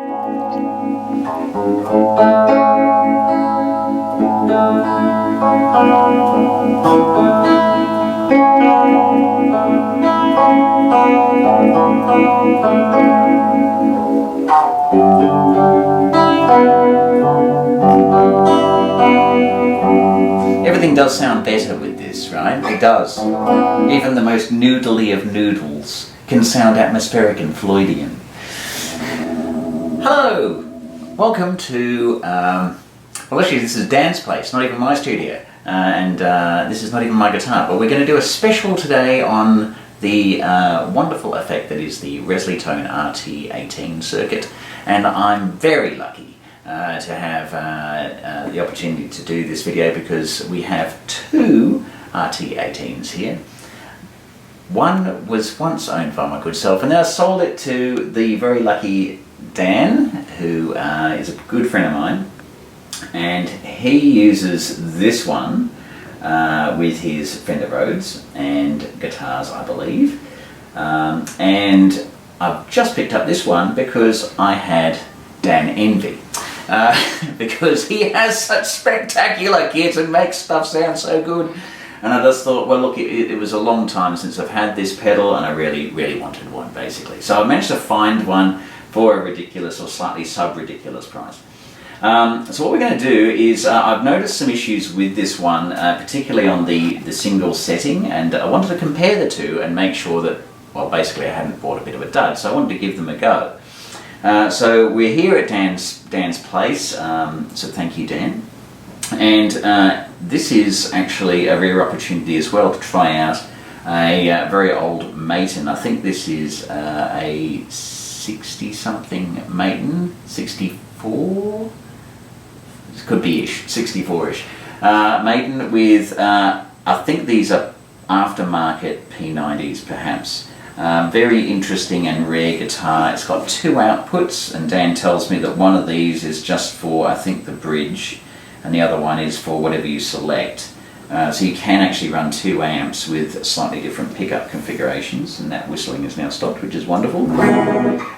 Everything does sound better with this, right? It does. Even the most noodly of noodles can sound atmospheric and Floydian. Hello! Welcome to, well actually this is Dan's place, not even my studio. And this is not even my guitar, but we're going to do a special today on the wonderful effect that is the ResleyTone RT18 circuit. And I'm very lucky to have the opportunity to do this video because we have two RT18s here. One was once owned by my good self and now sold it to the very lucky Dan, who is a good friend of mine, and he uses this one with his Fender Rhodes and guitars, I believe, and I've just picked up this one because I had Dan envy. Because he has such spectacular kit and makes stuff sound so good, and I just thought, well look, it was a long time since I've had this pedal and I really wanted one basically. So I managed to find one for a ridiculous or slightly sub-ridiculous price. So what we're going to do is, I've noticed some issues with this one, particularly on the single setting, and I wanted to compare the two and make sure that, well basically I hadn't bought a bit of a dud, so I wanted to give them a go. So we're here at Dan's place, so thank you Dan, and this is actually a rare opportunity as well to try out a very old Maton. I think this is a 60 something Maton, 64, this could be ish, 64ish, Maton with, I think these are aftermarket P90s perhaps. Very interesting and rare guitar. It's got two outputs, and Dan tells me that one of these is just for, I think, the bridge, and the other one is for whatever you select. So you can actually run 2 amps with slightly different pickup configurations, and that whistling is now stopped, which is wonderful.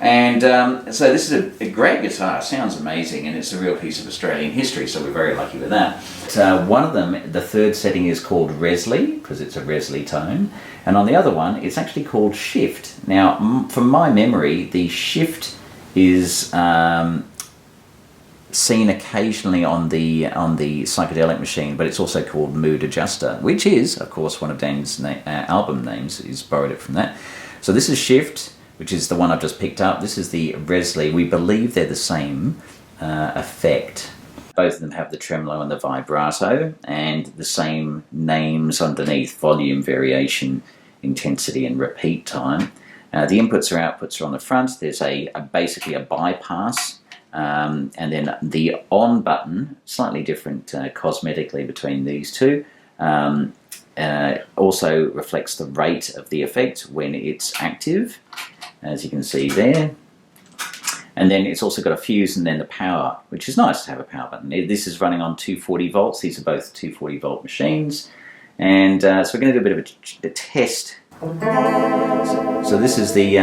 And so this is a great guitar, sounds amazing, and it's a real piece of Australian history, so we're very lucky with that. One of them, the third setting, is called Resly, because it's a Resly tone, and on the other one it's actually called Shift. Now from my memory, the Shift is seen occasionally on the Psychedelic Machine, but it's also called Mood Adjuster, which is, of course, one of Dan's album names. He's borrowed it from that. So this is Shift, which is the one I've just picked up. This is the Resly. We believe they're the same effect. Both of them have the tremolo and the vibrato, and the same names underneath: volume, variation, intensity, and repeat time. The inputs or outputs are on the front. There's basically a bypass. And then the on button, slightly different cosmetically between these two, also reflects the rate of the effect when it's active, as you can see there. And then it's also got a fuse and then the power, which is nice to have a power button. This is running on 240 volts. These are both 240 volt machines. And so we're going to do a bit of a test. So this is the...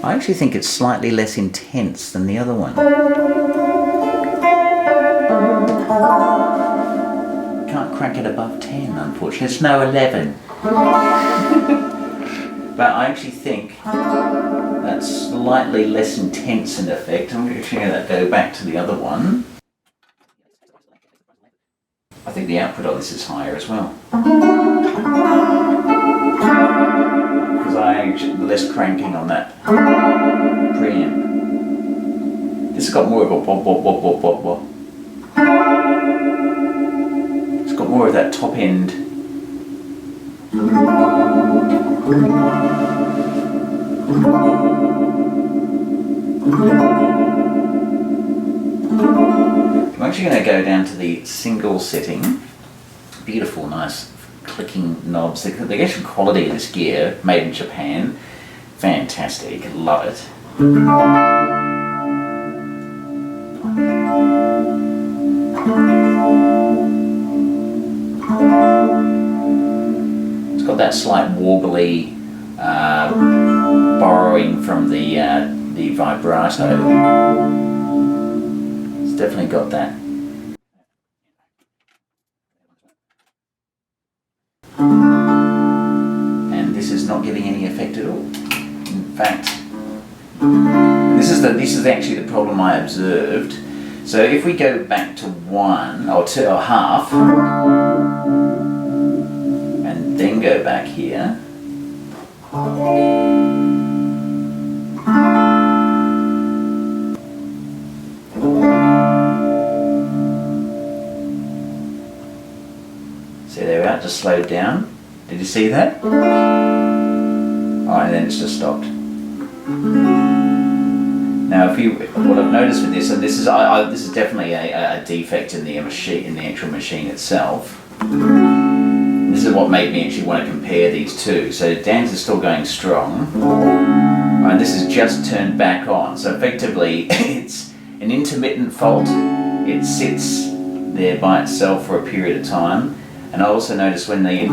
I actually think it's slightly less intense than the other one. Can't crank it above 10, unfortunately. It's no 11. But I actually think that's slightly less intense in effect. I'm actually going to go back to the other one. I think the output on this is higher as well. Because I actually less cranking on that preamp. This has got more of a wop wop wop wop wop wop. It's got more of that top end. I'm actually going to go down to the single setting. Beautiful, nice clicking knobs. The actual quality of this gear, made in Japan, fantastic, love it. It's got that slight warbly borrowing from the vibrato. It's definitely got that. And this is not giving any effect at all. In fact, this is actually the problem I observed. So if we go back to 1 or 2 or half, and then go back here, see, they're about to slow down. Did you see that? Oh, and then it's just stopped. Now, what I've noticed with this, and this is definitely a defect in the machine, in the actual machine itself. This is what made me actually want to compare these two. So Dan's is still going strong, and this is just turned back on. So effectively, it's an intermittent fault. It sits there by itself for a period of time. And I also noticed when the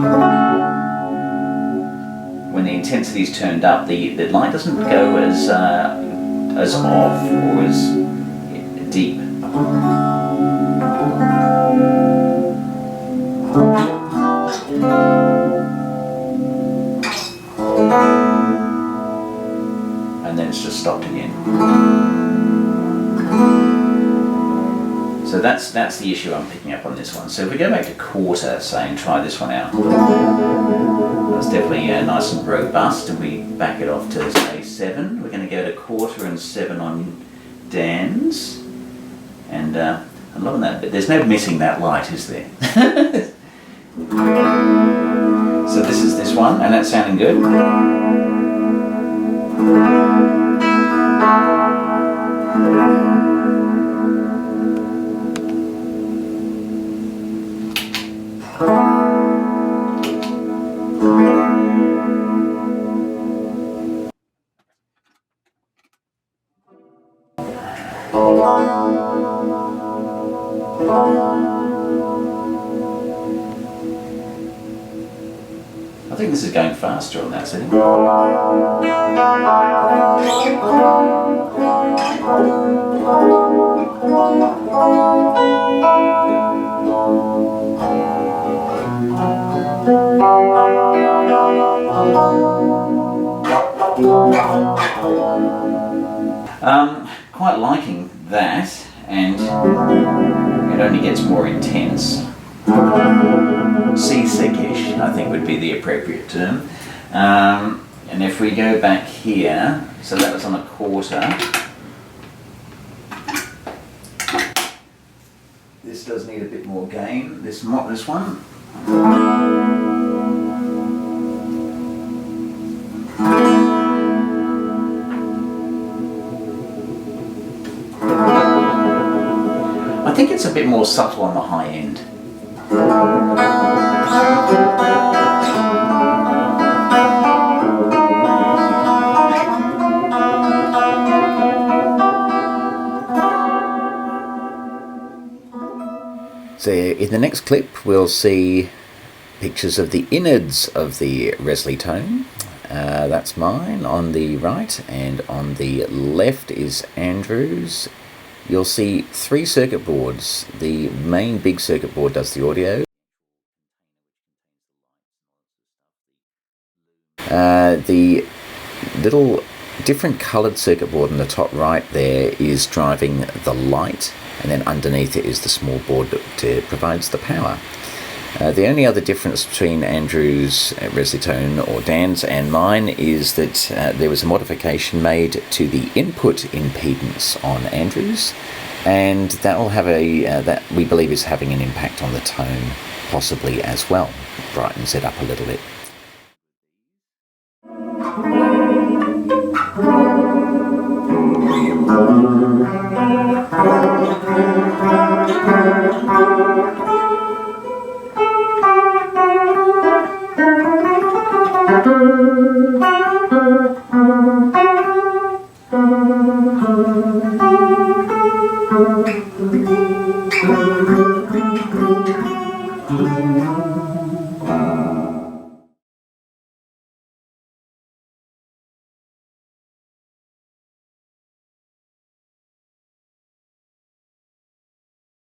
intensity is turned up, the light doesn't go as off or as deep. And then it's just stopped again. So that's the issue I'm picking up on this one. So if we go back to quarter, say, and try this one out, that's definitely nice and robust. And we back it off to, say, 7. We're going to go to quarter and 7 on Dan's, and I'm loving that. But there's no missing that light, is there? So this is this one, and that's sounding good. I think this is going faster on that setting. Quite liking that, and it only gets more intense. Seasick-ish, I think, would be the appropriate term. And if we go back here, so that was on a quarter. This does need a bit more gain. This one. I think it's a bit more subtle on the high end. So in the next clip we'll see pictures of the innards of the ResleyTone. That's mine on the right, and on the left is Andrew's. You'll see 3 circuit boards. The main big circuit board does the audio. The little different coloured circuit board on the top right there is driving the light, and then underneath it is the small board that provides the power. The only other difference between Andrew's ResleyTone or Dan's and mine is that there was a modification made to the input impedance on Andrew's, and that will have that we believe is having an impact on the tone possibly as well. Brightens it up a little bit.